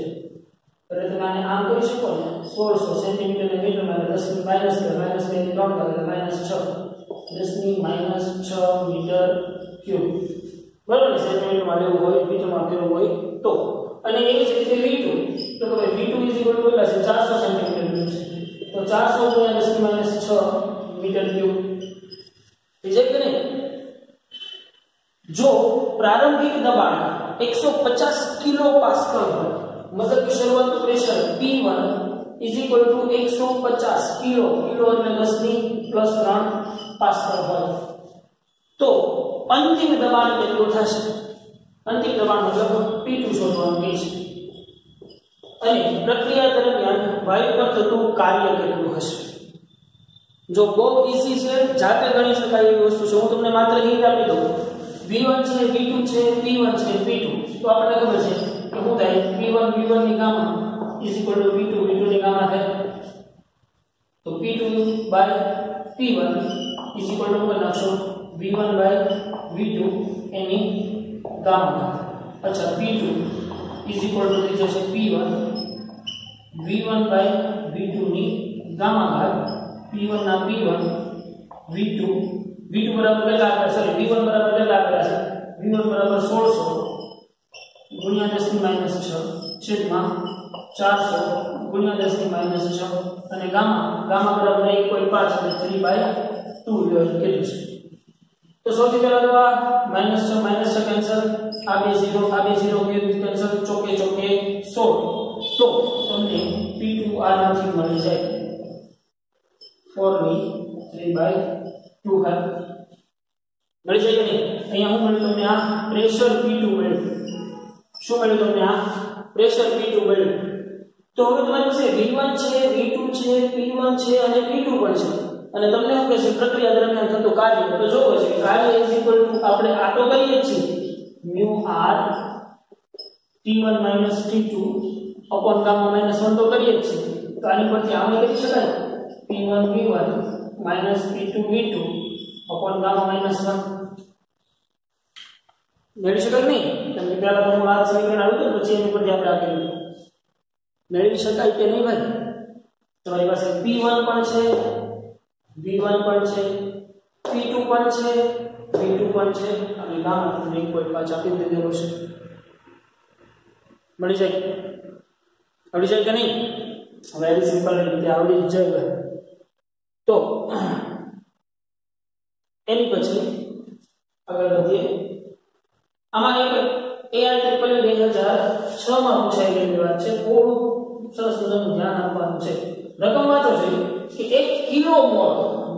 એટલે તમે આને આમ કરી શકો ને 1600 સેન્ટીમીટર ને મીટરમાં 10 ની માઈનસ 2 માઈનસ 2 ની 3 એટલે માઈનસ 6 10 ની માઈનસ 6 મીટર ક્યુબ. બરાબર ને? સેન્ટીમીટરમાં લેવું હોય મીટરમાં ફેરવું હોય તો. અને એ જ રીતે V2 તો કે V2 કેટલા છે? 400 સેન્ટીમીટર ક્યુબ છે. તો 400 ગુણ્યા 10 ની માઈનસ 6 મીટર ક્યુબ. બીજે કે નહીં? જો પ્રારંભિક દબાણ 150 કિલો પાસ્કલ હોય, મતલબ કે શરૂઆતનું પ્રેશર P1 150 કિલો, કિલો એટલે 10 ની પ્લસ 3 પાસ્કલ હોય, તો અંતિમ દબાણ કેટલું થશે? અંતિમ દબાણ મતલબ P2 શોધવાનું કહે છે. અને પ્રક્રિયા દરમિયાન વાયુ પર થતું કાર્ય કેટલું હશે? જો બહુ ઈઝી છે, જાતે ગણી શકાય એવી વસ્તુ છે. હું તમને માત્ર હિન્ટ આપી દઉં. V1 છે, V2 છે, P1 છે, P2. તો આપણને ખબર છે કે શું થાય? P1 V1 ની ગામા V2 V2 ની ગામા થાય. તો P2 by P1 નાખશો V1 by V2 any gamma. અચ્છા, P2 થઈ જશે P1 V1 by V2 ની ગામા ઘાત. P1 ના P1 V2 બરાબર કેટલા આપેલા? સોરી, V1 બરાબર કેટલા આપેલા છે? V1 બરાબર 1600 ગુણ્યા 10 ની માઈનસ 6 છેદમાં 400 ગુણ્યા 10 ની માઈનસ 6 અને ગામા બરાબર 1.5 એટલે 3/2 કેટલું છે? તો સૌથી પહેલા તો આ -6 કેન્સલ, આ બે 0 કેન્સલ, ચોકે 16. તો તમને P2 આરામથી મળી જાય 4 ની 3/2 ઘાત. મળી જાય કે નહીં? અહીંયા હું મળ્યું તમને આ પ્રેશર P2 મળ્યું. શું મળ્યું તમને? આ પ્રેશર P2 મળ્યું. તો હવે તમારી પાસે V1 છે, V2 છે, P1 છે અને P2 પણ છે. અને તમને શું કહે છે? પ્રક્રિયા દરમિયાન થતું કાર્ય. તો જોવો છે કાર્ય આપણે આ તો કરીએ છીએ μr T1 T2 upon gamma -1 તો કરીએ જ છીએ. તો આની પરથી આમ કરી શકાય P1 V1 P2 V2 upon gamma -1 મેળવી શકાય નહીં? તમને પહેલા તો હું આ સમીકરણ આવ્યું તો પછી એની પરથી આપણે આ કર્યું. મેળવી શકાય કે નહીં ભાઈ? તમારી પાસે P1 પણ છે, V1 પણ છે, P2 પણ છે, V2 પણ છે અને ગામા તમને 1.5 આપી દીધેલો છે. મળી જાય? આવડી જાય કે નહીં? વેરી સિમ્પલ રીતે આવડી જ જાય. તો એની પછી આગળ વધીએ. આમાં એક AIEEE 2006 માં પૂછાયેલી વાત છે. થોડું સરસ મજાનું ધ્યાન આપવાનું છે. રકમ વાંચો જોઈએ કે 1 કિલો મોલ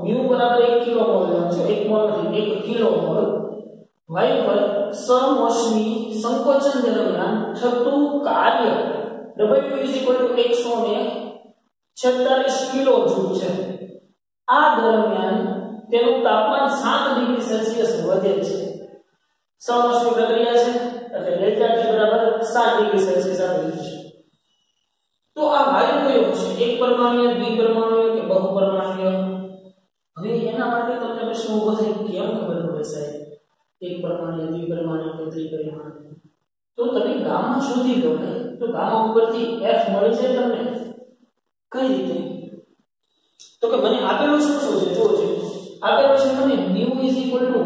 μ બરાબર 1 કિલો મોલ લેવાનું છે. 1 મોલ નથી, 1 કિલો મોલ વાયુ પર સમોષ્મી સંકોચન દરમિયાન થતું કાર્ય W 146 કિલો જૂલ છે. આ દરમિયાન તેનું તાપમાન 7 ડિગ્રી સેલ્સિયસ વધે છે. સમોષ્મી પ્રક્રિયા છે એટલે ડેલ્ટા T બરાબર 7 ડિગ્રી સેલ્સિયસ આપેલું છે. તો આ વાયુ કયો હશે? એક પરમાણુય, દ્વિપરમાણુય કે બહુપરમાણુય? હવે એના માટે તમને પ્રશ્ન ઉભો થાય કેમ ખબર પડે સાહેબ? એક પરમાણુય, દ્વિપરમાણુય કે ત્રિપરમાણુય? તો તમે ગામા શોધી લો ને, તો ગામા ઉપરથી F મળી જાય તમને. કઈ રીતે? તો કે મને આપેલું શું છે? જુઓ છે આપેલું છે મને μ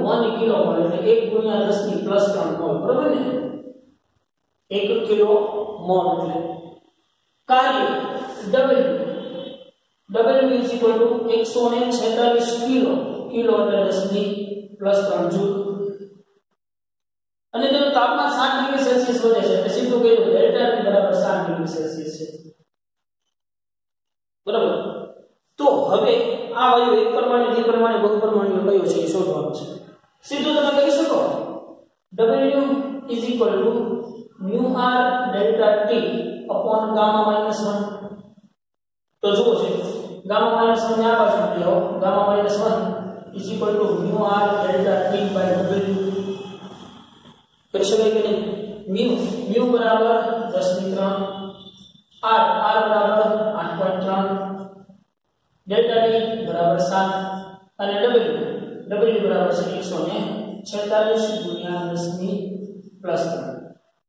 1 કિલો મોલ એટલે 1 ગુણ્યા 10 ની પ્લસ 3 મોલ. બરાબર ને? 1 કિલો મોલ એટલે કાર્ય W 146 કિલો, કિલો એટલે 10 ની પ્લસ 3 જૂલ. અને તેનું તાપમાન 7 ડિગ્રી સેલ્સિયસ વધે છે એટલે સીધું કહ્યું ડેલ્ટા T બરાબર 7 ડિગ્રી સેલ્સિયસ છે. બરાબર? તો હવે આ વાયુ એક પરમાણુ, દ્વિપરમાણુ, બહુપરમાણુ કયો છે એ શોધવાનું છે. સીધું તમે કહી શકો W μr delta T upon gamma -1. તો જુઓ છે ગામા માઈનસ 1 ને આ બાજુ લઈ આવો gamma minus 1 is equal to mu R delta T by W કરી શકાય કે નહીં મ્યુ બરાબર 10 ની 3 r બરાબર 8.3 ડેલ્ટા ટી બરાબર 7 અને w બરાબર છે 146 ગુણ્યા 10 ની પ્લસ 3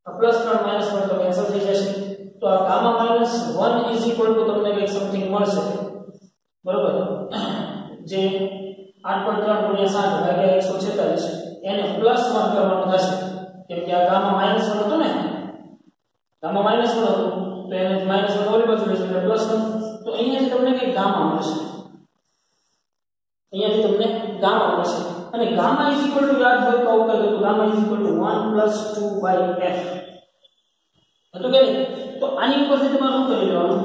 આ પ્લસ 3 માઈનસ 1 તો કેન્સલ થઈ જશે તો આ gamma minus 1 is equal two તમને કંઈક સમથિંગ મળશે બરોબર જે 8.3 ગુણ્યા 7 ભાગ્યા 146 એને પ્લસ 1 કરવાનું થશે કેમ કે આ ગામા માઈનસ 1 હતું ને ગામા માઈનસ 1 હતું તો એને માઈનસ 1 ઓલી બાજુ લેશું એટલે પ્લસ 1 તો અહીંયાથી તમને કંઈક ગામા મળશે અહીંયાથી તમને ગામા મળશે અને ગામા ઇઝ ઇક્વલ ટુ યાદ હોય તો આવું કહી દો gamma is equal two 1 + 2/f હતું કે તો આની ઉપરથી તમારે શું કરી લેવાનું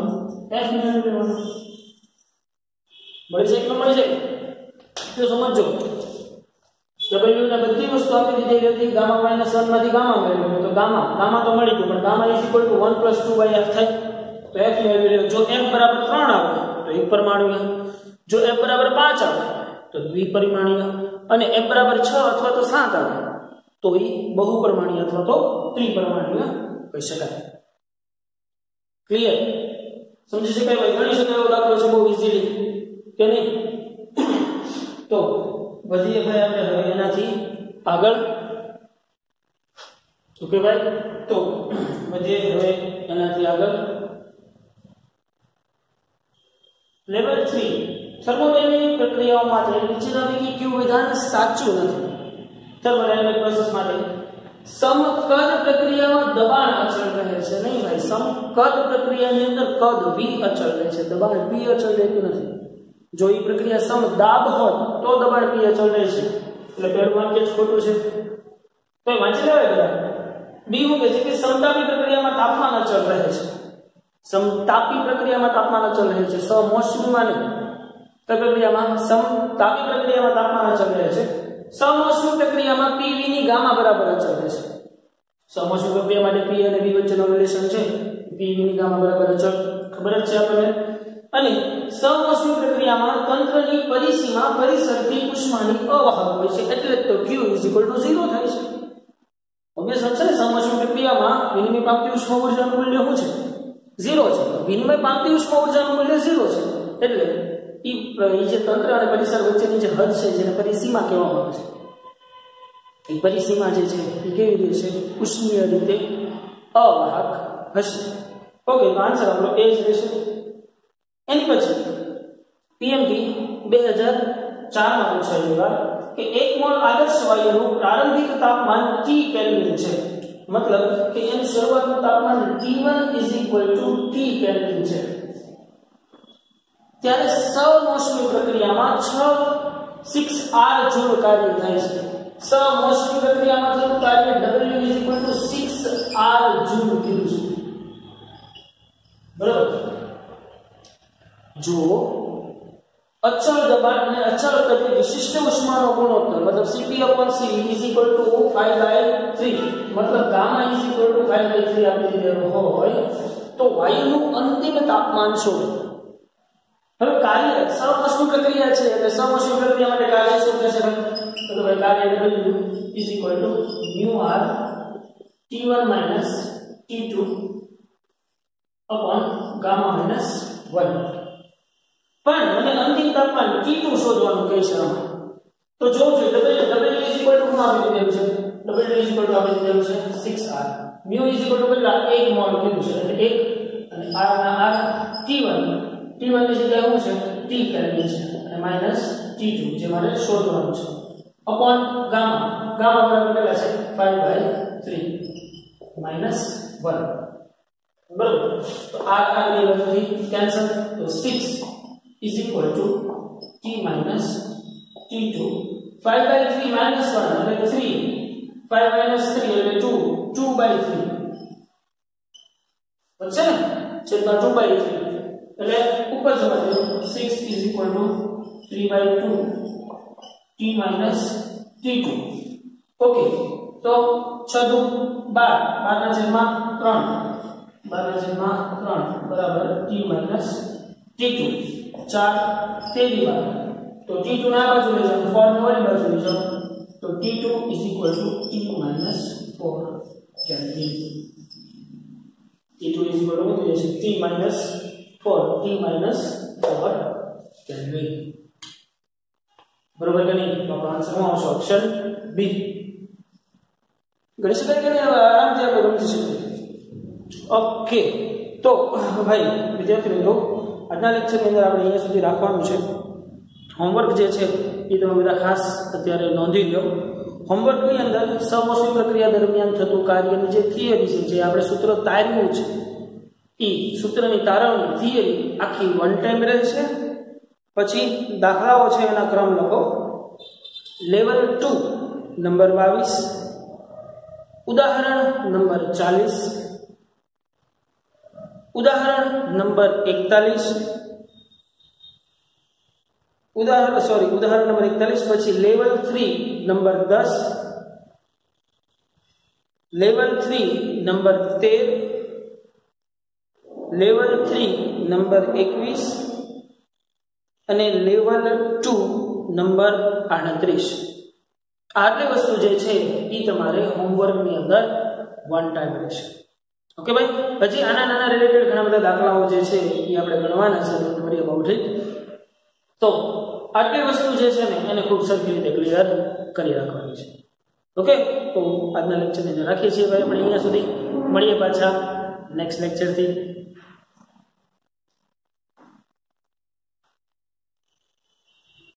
f મેળવી લેવાનું મળી જાય કે મળી જાય તો સમજો w ને બધી વસ્તુ આપી દીધી હતી ગામા માઈનસ 1 માંથી ગામા મેળવ્યો તો ગામા તો મળી ગયું પણ gamma is equal two 1 + 2/f થાય તો f મેળવી લ્યો જો f બરાબર 3 આવે તો એકપરિમાણીય જો f બરાબર 5 આવે તો દ્વિપરિમાણીય અને f બરાબર 6 અથવા તો 7 આવે તો એ બહુપરિમાણીય અથવા તો ત્રિપરિમાણીય કહી શકાય ક્લિયર સમજી શકાય ભાઈ ગણી શકાય એવો દાખલો છે બહુ ઈઝીલી કે નહીં તો વધીએ ભાઈ આપણે હવે એનાથી આગળ ઓકે ભાઈ તો વધીએ હવે એનાથી આગળ લેવલ 3 થર્મોડાયનેમિક પ્રક્રિયાઓ માટે નીચેના પૈકી કયું વિધાન સાચું નથી થર્મોડાયનેમિક પ્રોસેસ માટે સમકદ પ્રક્રિયામાં દબાણ અચળ રહે છે નહીં ભાઈ સમકદ પ્રક્રિયાની અંદર કદ v અચળ રહે છે દબાણ p અચળ રહેતું નથી જો એ પ્રક્રિયા સમદાબ હોત તો દબાણ p અચળ રહે છે એટલે પહેલું વાક્ય જ ખોટું છે તો વાંચી લેવાય બધા બી શું કહે છે કે સમતાપી પ્રક્રિયામાં તાપમાન અચળ રહે છે સમતાપી પ્રક્રિયામાં તાપમાન અચળ રહે છે સમોષ્મીમાં નહીં તો પ્રક્રિયામાં સમતાપી પ્રક્રિયામાં તાપમાન અચળ રહે છે સમોષ્મી પ્રક્રિયામાં pv ની ગામા બરાબર અચળ રહે છે સમોષ્મી પ્રક્રિયા માટે p અને v વચ્ચેનો રિલેશન છે pv ની ગામા બરાબર અચળ ખબર જ છે આપણને અને સમોષ્મી પ્રક્રિયામાં તંત્રની પરિસીમા પરિસરથી ઉષ્માની અવાહક હોય છે એટલે તો q = 0 થાય છે ઓબ્વિયસ છે ને સમોષ્મી પ્રક્રિયામાં વિનિમય પામતી ઉષ્મા ઊર્જાનું મૂલ્ય શું છે 0 છે વિનિમય પામતી ઉષ્મા ઊર્જાનું મૂલ્ય 0 છે એટલે એ જે તંત્ર અને પરિસર વચ્ચેની જે હદ છે જેને પરિસીમા કહેવામાં આવે છે એ પરિસીમા જે છે એ કેવી રીતે છે ઉષ્મીય રીતે અવાહક હશે ઓકે તો આન્સર આપણો એ જ રહેશે એની પછી પીએમટી 2004 માં પૂછાયેલું કે 1 મોલ આદર્શ વાયુનું પ્રારંભિક તાપમાન T કેલ્વિન છે મતલબ કે એનું શરૂઆતનું તાપમાન T1 = T કેલ્વિન છે ત્યારે સમોષ્મી પ્રક્રિયામાં 6R જૂલ કાર્ય થાય છે સમોષ્મી પ્રક્રિયામાં થતું કાર્ય W = 6R જૂલ કીધું છે બરાબર જો અચળ દબાણ અને અચળ કદે વિશિષ્ટ ઉષ્માનો ગુણોત્તર મતલબ Cp/C = 5/3 મતલબ ગામા = 5/3 આપી દીધેલો હોય તો વાયુનું અંતિમ તાપમાન શોધો હવે કાર્ય સમોષ્મી પ્રક્રિયા છે એટલે સમોષ્મી પ્રક્રિયા માટે કાર્ય શું થશે તો ભાઈ કાર્ય W = μr T1 - T2 gamma - 1 પણ મને અંતિમ તાપમાન T2 શોધવાનું કહે છે તો જોવું જોઈએ W શું આપી દીધેલું છે W આપી દીધેલું છે 6R μ કેટલા 1 મોલ કીધું છે એટલે 1 અને R ના R T1 ની જગ્યાએ શું છે T કેલ્વિન છે અને -T2 જે મારે શોધવાનું છે અપોન ગામા બરાબર કેટલા છે 5/3 -1 બરાબર તો R ની બાજુથી કેન્સલ તો 6 = T - T2 5/3 - 1 એટલે 3 5 - 3 એટલે 2 2/3 બચશે ને છેદમાં 2/3 એટલે ઉપર જવા દો 6 = 3/2 T - T2 ઓકે તો 6 × 2 12 / 3 12 / 3 બરાબર T - T2 4 તેવી વાર તો T2 ના બાજુ લઈ જાઓ 4 ને ઓલી બાજુ લઈ જાઓ તો T2 = T - 4 kelvin T2 = T - 4 kelvin બરોબર કે નહીં તો આન્સરમાં આવશે ઓપ્શન બી ગણી શકાય કે નહીં આરામથી આપણે ગણી શકીએ ઓકે તો ભાઈ વિદ્યાર્થી મિત્રો આજના લેક્ચરની અંદર આપણે અહીંયા સુધી રાખવાનું છે હોમવર્ક જે છે એ તમે બધા ખાસ અત્યારે નોંધી લો હોમવર્કની અંદર સમોષ્મી પ્રક્રિયા દરમિયાન થતું કાર્યની જે થિયરી છે જે આપણે સૂત્ર તાર્યું છે એ સૂત્રની તારવણી થિયરી આખી વન ટાઈમ રહેશે પછી દાખલાઓ છે એના ક્રમ લખો લેવલ 2 નંબર 22 ઉદાહરણ નંબર 40 ઉદાહરણ નંબર 41 ઉદાહરણ નંબર 41 પછી level 3 number 10 level 3 number 13 level 3 number 21 અને લેવલ 2 નંબર 38 આટલી વસ્તુ જે છે એ તમારે હોમવર્કની અંદર વન ટાઈમ રહેશે ઓકે ભાઈ પછી આના નાના રિલેટેડ ઘણા બધા દાખલાઓ જે છે એ આપણે ગણવાના છે ડોન્ટ વરી અબાઉટ ઇટ તો આટલી વસ્તુ જે છે ને એને ખૂબ સરખી રીતે ક્લિયર કરી રાખવાની છે ઓકે તો આજના લેક્ચરને રાખીએ છીએ ભાઈ આપણે અહીંયા સુધી મળીએ પાછા નેક્સ્ટ લેક્ચરથી